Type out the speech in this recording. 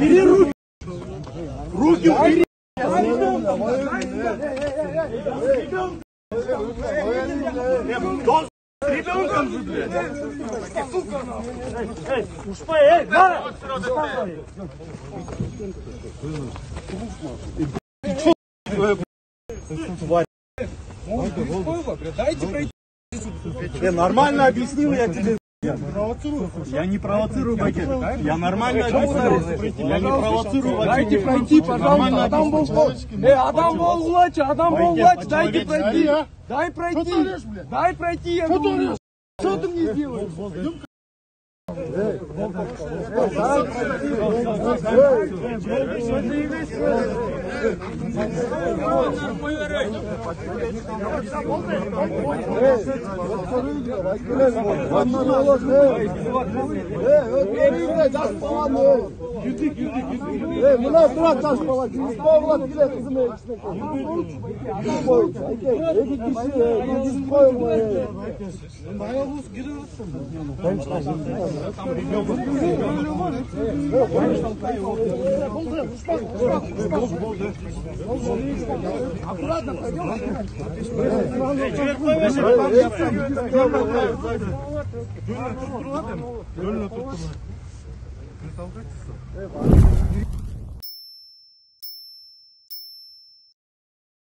Убери руки! Руки убери! Ребенком же, блядь! Эй, ушпа, эй, на! Дайте пройти. Нормально объяснил я тебе. Я не провоцирую, Багет. Я нормально объяснил. Я не провоцирую. Дайте пройти, пожалуйста. Адам Болзлач, дайте пройти. Дай пройти. Дай пройти, я говорю. Что ты мне сделаешь? Аккуратно пойдем. Гölüne tuttum.